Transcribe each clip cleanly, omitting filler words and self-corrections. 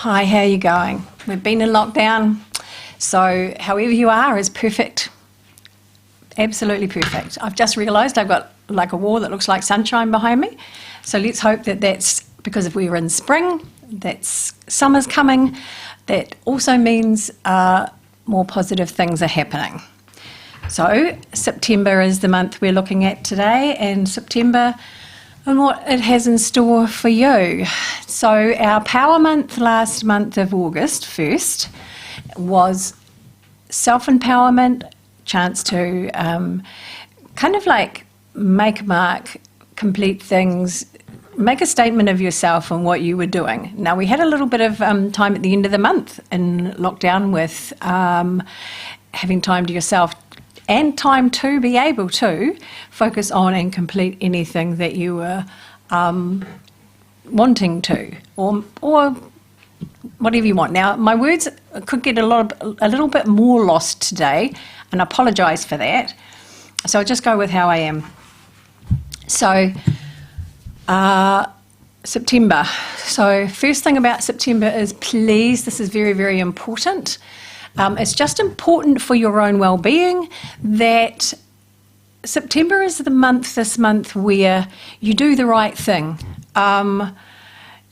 Hi, how are you going? We've been in lockdown, so however you are is perfect. Absolutely perfect. I've just realised I've got like a wall that looks like sunshine behind me. So let's hope that that's because if we were in spring, that's summer's coming. That also means more positive things are happening. So September is the month we're looking at today, and September and what it has in store for you. So our power month last month of August 1st was self-empowerment, chance to kind of like make a mark, complete things, make a statement of yourself and what you were doing. Now, we had a little bit of time at the end of the month in lockdown with having time to yourself and time to be able to focus on and complete anything that you were wanting to, or whatever you want. Now, my words could get a little bit more lost today, and I apologise for that. So I'll just go with how I am. So, September. So first thing about September is please, this is very, very important. It's just important for your own well-being that September is the month this month where you do the right thing.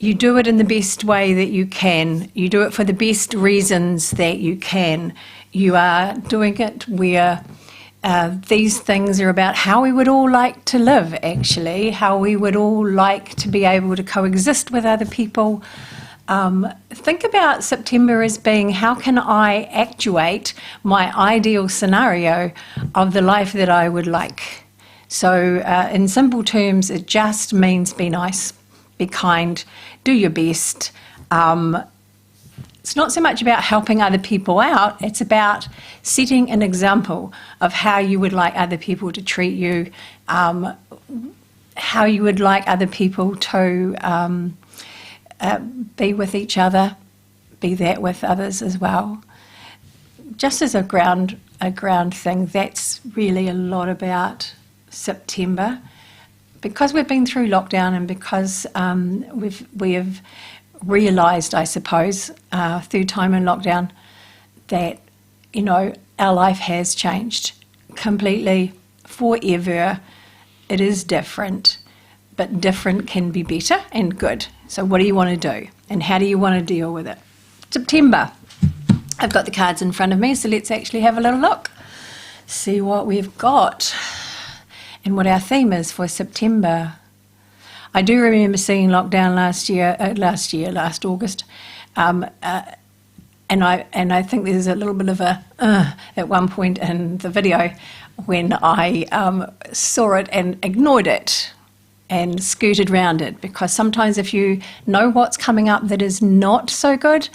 You do it in the best way that you can. You do it for the best reasons that you can. You are doing it where these things are about how we would all like to live, actually, how we would all like to be able to coexist with other people. Think about September as being how can I actuate my ideal scenario of the life that I would like. So in simple terms, it just means be nice, be kind, do your best. It's not so much about helping other people out, it's about setting an example of how you would like other people to treat you, how you would like other people to be with each other, be that with others as well. Just as a ground thing, that's really a lot about September. Because we've been through lockdown and because we have realised, I suppose, through time in lockdown, that, you know, our life has changed completely, forever. It is different, but different can be better and good. So what do you want to do and how do you want to deal with it? September. I've got the cards in front of me, so let's actually have a little look, see what we've got and what our theme is for September. I do remember seeing lockdown last August, and I think there's a little bit of a at one point in the video when I saw it and ignored it and scooted round it, because sometimes if you know what's coming up that is not so good,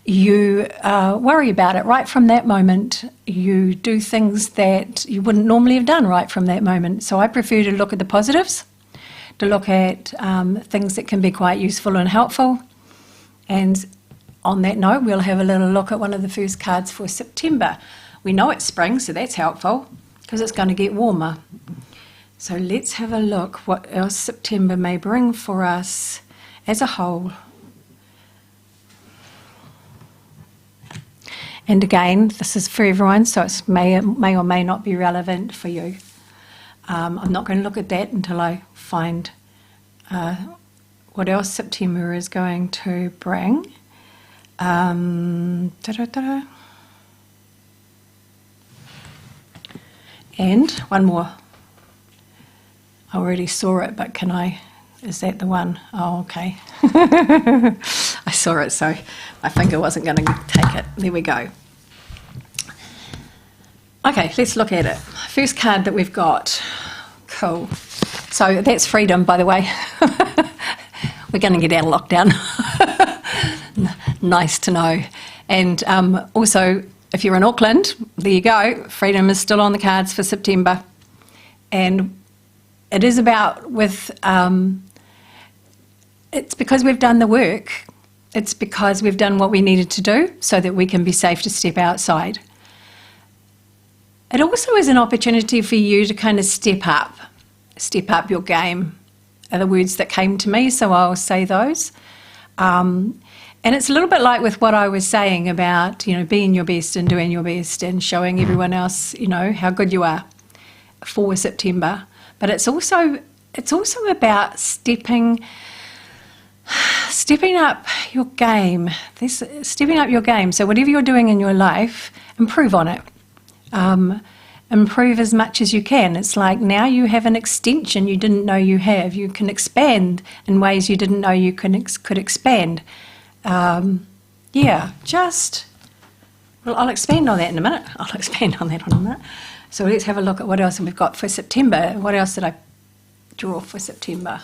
you worry about it right from that moment. You do things that you wouldn't normally have done right from that moment. So I prefer to look at the positives, to look at things that can be quite useful and helpful. And on that note, we'll have a little look at one of the first cards for September. We know it's spring, so that's helpful because it's going to get warmer. So let's have a look what else September may bring for us as a whole. And again, this is for everyone, so it may or may not be relevant for you. I'm not going to look at that until I find what else September is going to bring. And one more. I already saw it, but is that the one? Oh, okay. I saw it, so my finger wasn't going to take it. There we go. Okay, let's look at it. First card that we've got. Cool. So that's freedom, by the way. We're going to get out of lockdown. Nice to know. And also, if you're in Auckland, there you go. Freedom is still on the cards for September. And it is about it's because we've done the work. It's because we've done what we needed to do so that we can be safe to step outside. It also is an opportunity for you to kind of step up your game, are the words that came to me, so I'll say those. And it's a little bit like with what I was saying about, being your best and doing your best and showing everyone else, how good you are for September. But it's also about stepping up your game. Stepping up your game. So whatever you're doing in your life, improve on it. Improve as much as you can. It's like now you have an extension you didn't know you have. You can expand in ways you didn't know you could expand. I'll expand on that in a minute. So let's have a look at what else we've got for September. What else did I draw for September?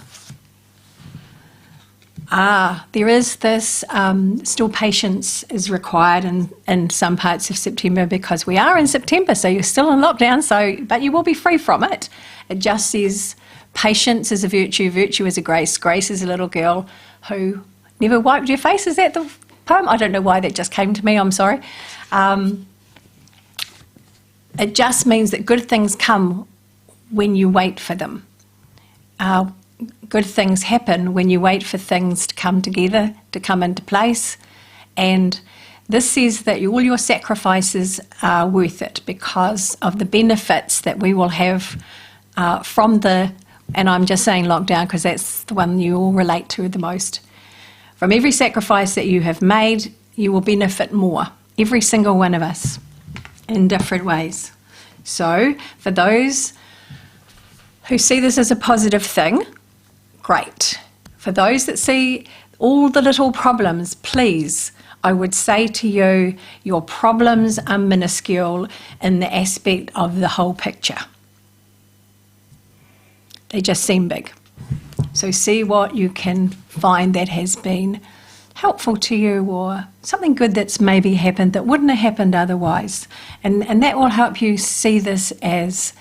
There is this, still patience is required in some parts of September because we are in September, so you're still in lockdown, but you will be free from it. It just says patience is a virtue, virtue is a grace, grace is a little girl who never wiped your face. Is that the poem? I don't know why that just came to me, I'm sorry. It just means that good things come when you wait for them. Good things happen when you wait for things to come together, to come into place. And this says that all your sacrifices are worth it because of the benefits that we will have from and I'm just saying lockdown because that's the one you all relate to the most. From every sacrifice that you have made, you will benefit more, every single one of us, in different ways. So for those who see this as a positive thing, great. For those that see all the little problems, please, I would say to you, your problems are minuscule in the aspect of the whole picture. They just seem big. So see what you can find that has been helpful to you or something good that's maybe happened that wouldn't have happened otherwise. And that will help you see this as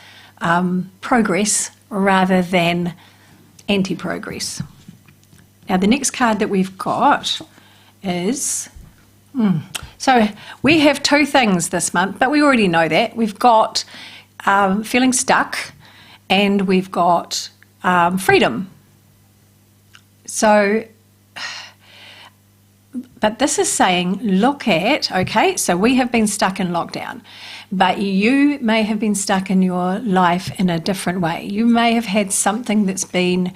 progress rather than anti-progress. Now the next card that we've got is... So we have two things this month, but we already know that. We've got feeling stuck and we've got freedom. So, but this is saying, look at, okay, so we have been stuck in lockdown, but you may have been stuck in your life in a different way. You may have had something that's been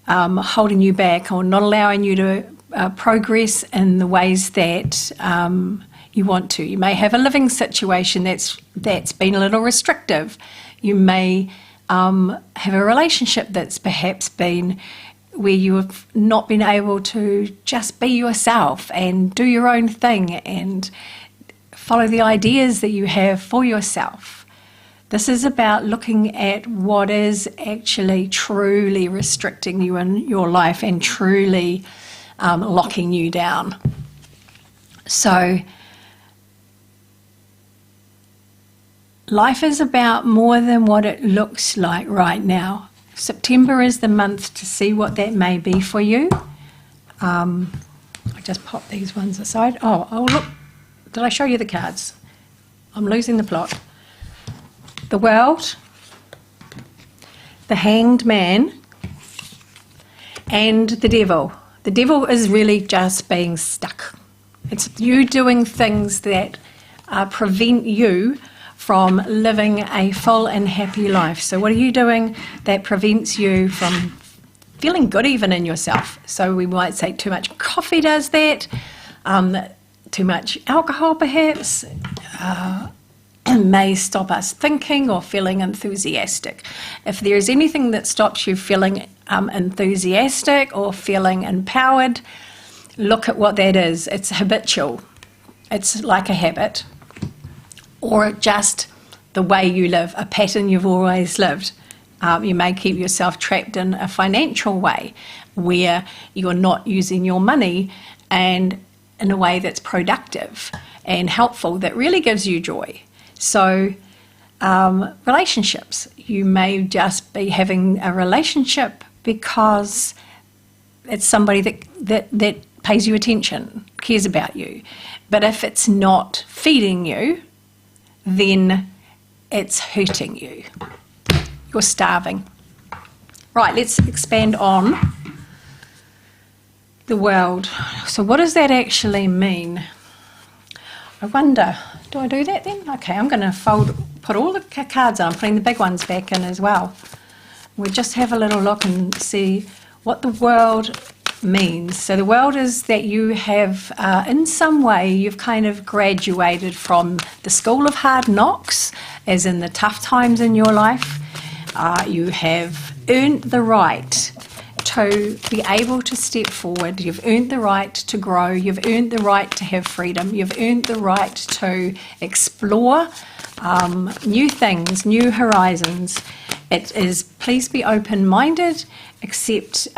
holding you back or not allowing you to progress in the ways that you want to. You may have a living situation that's been a little restrictive. You may have a relationship that's perhaps been where you have not been able to just be yourself and do your own thing and follow the ideas that you have for yourself. This is about looking at what is actually truly restricting you in your life and truly locking you down. So life is about more than what it looks like right now. September is the month to see what that may be for you. I just pop these ones aside. Oh, look. Did I show you the cards? I'm losing the plot. The World, the Hanged Man, and the Devil. The Devil is really just being stuck. It's you doing things that prevent you from living a full and happy life. So what are you doing that prevents you from feeling good even in yourself? So we might say too much coffee does that, too much alcohol perhaps, may stop us thinking or feeling enthusiastic. If there is anything that stops you feeling enthusiastic or feeling empowered, look at what that is. It's habitual. It's like a habit. Or just the way you live, a pattern you've always lived. You may keep yourself trapped in a financial way where you're not using your money and in a way that's productive and helpful that really gives you joy. So relationships, you may just be having a relationship because it's somebody that pays you attention, cares about you. But if it's not feeding you, then it's hurting you. You're starving. Right, let's expand on The world. So what does that actually mean? I wonder, do I do that then? Okay, I'm going to put all the cards on. I'm putting the big ones back in as well. We'll just have a little look and see what the world means. So the world is that you have, in some way, you've kind of graduated from the school of hard knocks, as in the tough times in your life. You have earned the right to be able to step forward. You've earned the right to grow. You've earned the right to have freedom. You've earned the right to explore new things, new horizons. It is, please be open-minded, accept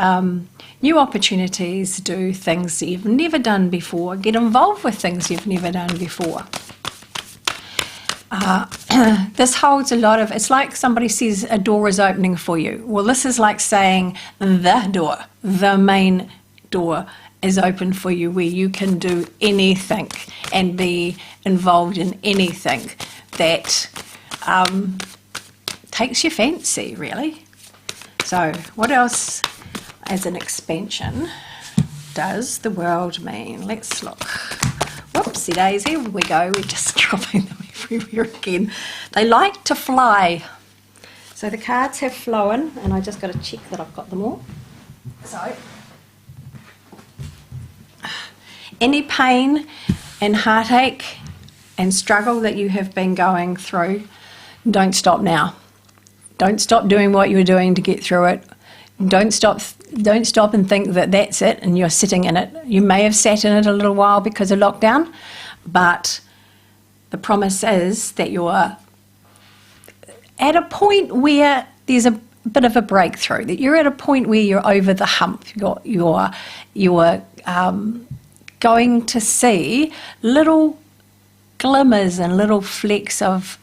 new opportunities, do things that you've never done before, get involved with things you've never done before. This holds a lot of, it's like somebody says a door is opening for you. Well, this is like saying the door, the main door is open for you, where you can do anything and be involved in anything that takes your fancy, really. So what else as an expansion does the world mean? Let's look. Whoopsie daisy, here we go, we're just dropping them everywhere again. They like to fly. So the cards have flown, and I just got to check that I've got them all. So, any pain and heartache and struggle that you have been going through, don't stop now. Don't stop doing what you're doing to get through it. Don't stop and think that that's it and you're sitting in it. You may have sat in it a little while because of lockdown, but the promise is that you're at a point where there's a bit of a breakthrough, that you're at a point where you're over the hump. You're going to see little glimmers and little flecks of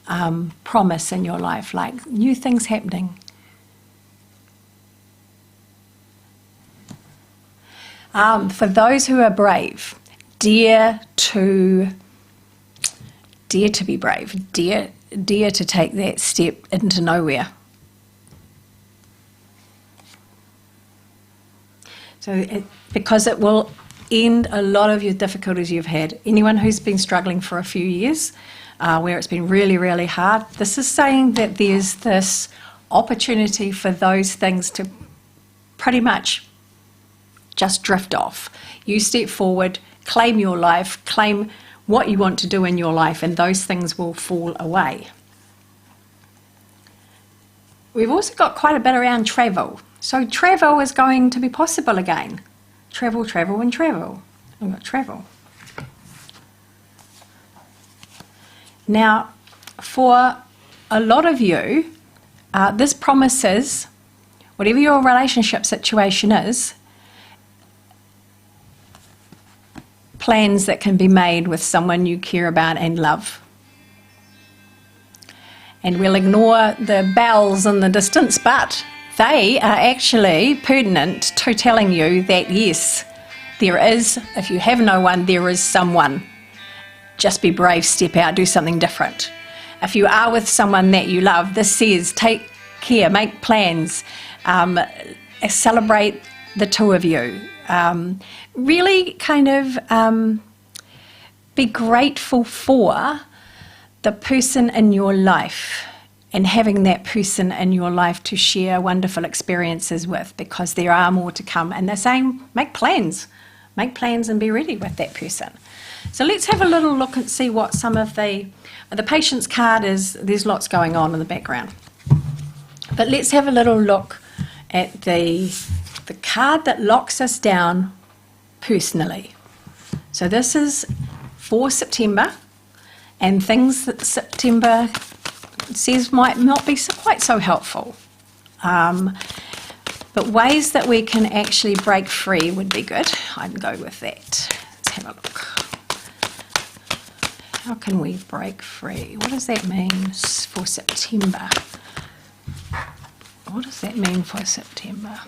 promise in your life, like new things happening. For those who are brave, dare to be brave, dare to take that step into nowhere. So, because it will end a lot of your difficulties you've had. Anyone who's been struggling for a few years, where it's been really, really hard, this is saying that there's this opportunity for those things to pretty much just drift off. You step forward, claim your life, claim what you want to do in your life, and those things will fall away. We've also got quite a bit around travel. So travel is going to be possible again. Travel, travel, and travel. We've got travel. Now, for a lot of you, this promises, whatever your relationship situation is, plans that can be made with someone you care about and love. And we'll ignore the bells in the distance, but they are actually pertinent to telling you that yes, there is, if you have no one, there is someone. Just be brave, step out, do something different. If you are with someone that you love, this says take care, make plans, celebrate the two of you. Really kind of be grateful for the person in your life and having that person in your life to share wonderful experiences with, because there are more to come. And they're saying make plans and be ready with that person. So let's have a little look and see what some of the patience card is. There's lots going on in the background. But let's have a little look at the card that locks us down personally. So this is for September, and things that September says might not be quite so helpful. But ways that we can actually break free would be good. I'd go with that. Let's have a look. How can we break free? What does that mean for September? What does that mean for September?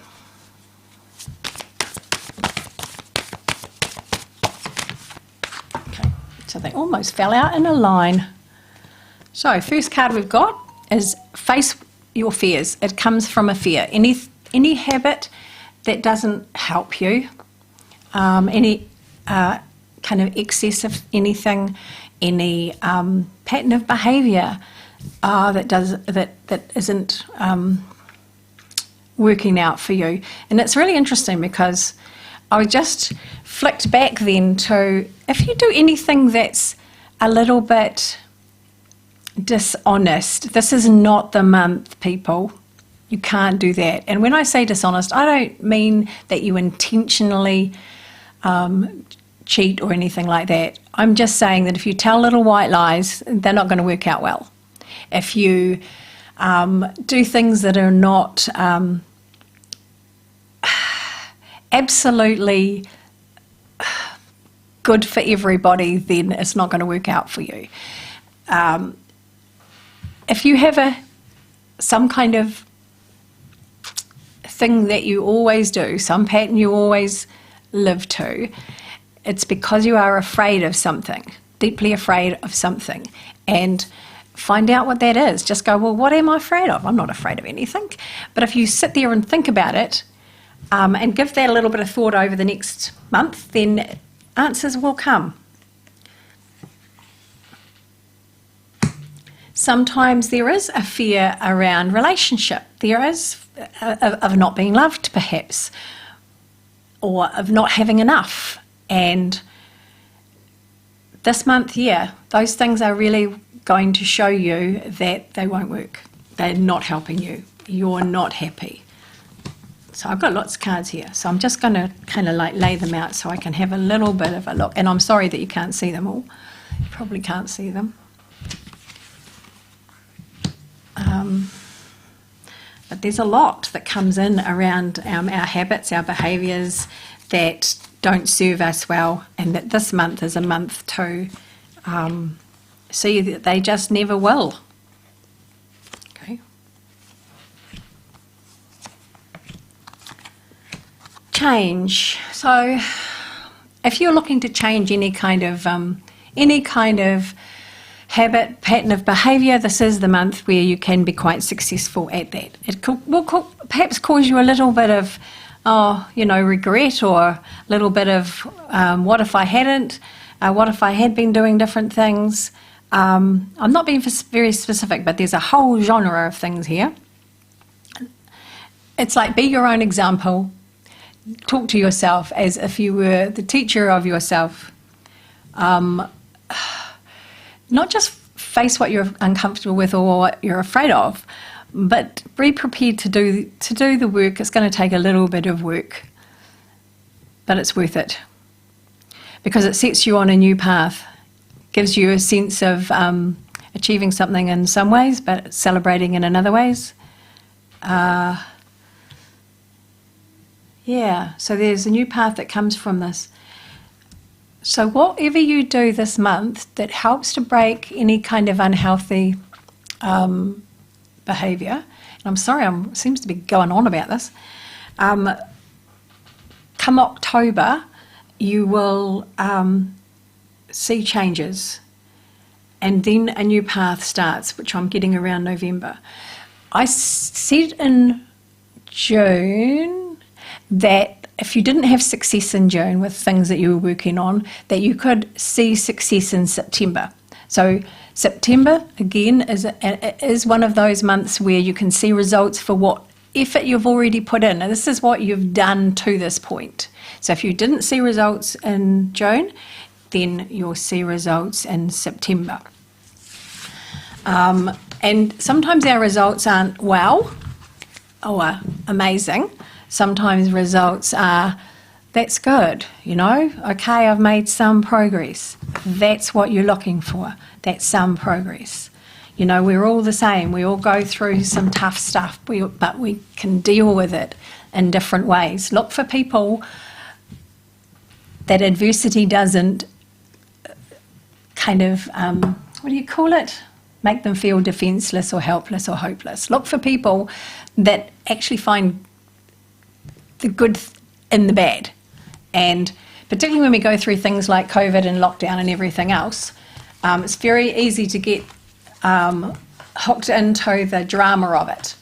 Okay, so they almost fell out in a line. So first card we've got is face your fears. It comes from a fear. Any habit that doesn't help you, any kind of excess of anything, any pattern of behaviour that isn't working out for you. And it's really interesting because I just flicked back then to, if you do anything that's a little bit dishonest, this is not the month, people. You can't do that. And when I say dishonest, I don't mean that you intentionally cheat or anything like that. I'm just saying that if you tell little white lies, they're not going to work out well. If you do things that are not absolutely good for everybody, then it's not going to work out for you. If you have some kind of thing that you always do, some pattern you always live to, it's because you are afraid of something, deeply afraid of something. And find out what that is. Just go, well, what am I afraid of? I'm not afraid of anything. But if you sit there and think about it, and give that a little bit of thought over the next month, then answers will come. Sometimes there is a fear around relationship. There is of not being loved, perhaps, or of not having enough. And this month, those things are really going to show you that they won't work. They're not helping you. You're not happy. So I've got lots of cards here, so I'm just going to kind of like lay them out so I can have a little bit of a look. And I'm sorry that you can't see them all. You probably can't see them. But there's a lot that comes in around our habits, our behaviours that don't serve us well, and that this month is a month to see that they just never will. Okay. Change. So if you're looking to change any kind of habit, pattern of behaviour, this is the month where you can be quite successful at that. It will perhaps cause you a little bit of, regret, or a little bit of what if I hadn't, what if I had been doing different things. I'm not being very specific, but there's a whole genre of things here. It's like, be your own example. Talk to yourself as if you were the teacher of yourself. Not just face what you're uncomfortable with or what you're afraid of, but be prepared to do the work. It's going to take a little bit of work, but it's worth it because it sets you on a new path, gives you a sense of achieving something in some ways, but celebrating in other ways. So there's a new path that comes from this. So whatever you do this month that helps to break any kind of unhealthy behaviour, and I'm sorry, I seems to be going on about this, come October, you will see changes, and then a new path starts, which I'm getting around November. I said in June that if you didn't have success in June with things that you were working on, that you could see success in September. So September, again, is one of those months where you can see results for what effort you've already put in. And this is what you've done to this point. So if you didn't see results in June, then you'll see results in September. And sometimes our results aren't wow or amazing. Sometimes results are, that's good, okay, I've made some progress. That's what you're looking for, that's some progress. We're all the same, we all go through some tough stuff, but we can deal with it in different ways. Look for people that adversity doesn't kind of, make them feel defenceless or helpless or hopeless. Look for people that actually find the good in the bad. And particularly when we go through things like COVID and lockdown and everything else, it's very easy to get hooked into the drama of it.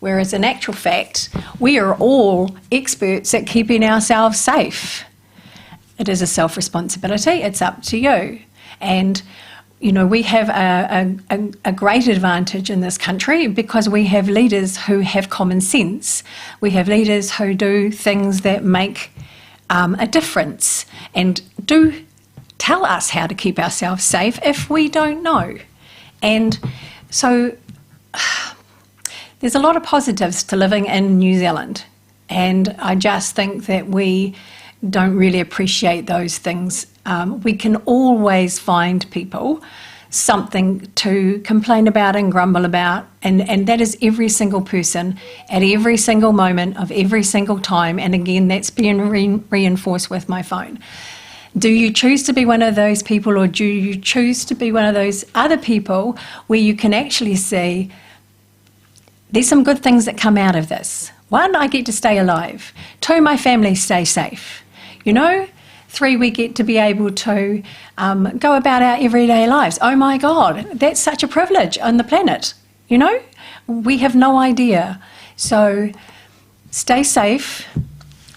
Whereas in actual fact, we are all experts at keeping ourselves safe. it is a self-responsibility. It's up to you. And, you know, we have a great advantage in this country because we have leaders who have common sense. We have leaders who do things that make a difference and do tell us how to keep ourselves safe if we don't know. And so there's a lot of positives to living in New Zealand, and I just think that we don't really appreciate those things. We can always find people something to complain about and grumble about, and that is every single person at every single moment of every single time. And again, that's being reinforced with my phone. Do you choose to be one of those people, or do you choose to be one of those other people where you can actually see there's some good things that come out of this? 1, I get to stay alive. 2, my family stay safe. You know? 3, we get to be able to go about our everyday lives. Oh my God, that's such a privilege on the planet. You know? We have no idea. So stay safe,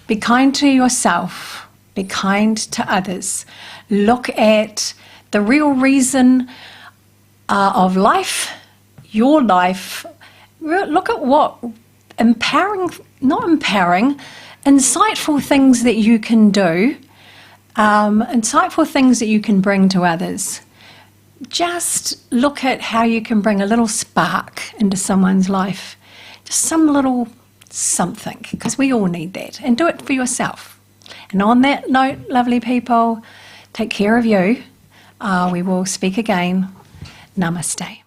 be kind to yourself, be kind to others. Look at the real reason of life, your life. Look at what insightful things that you can do, insightful things that you can bring to others. Just look at how you can bring a little spark into someone's life, just some little something, because we all need that, and do it for yourself. And on that note, lovely people, take care of you. We will speak again. Namaste.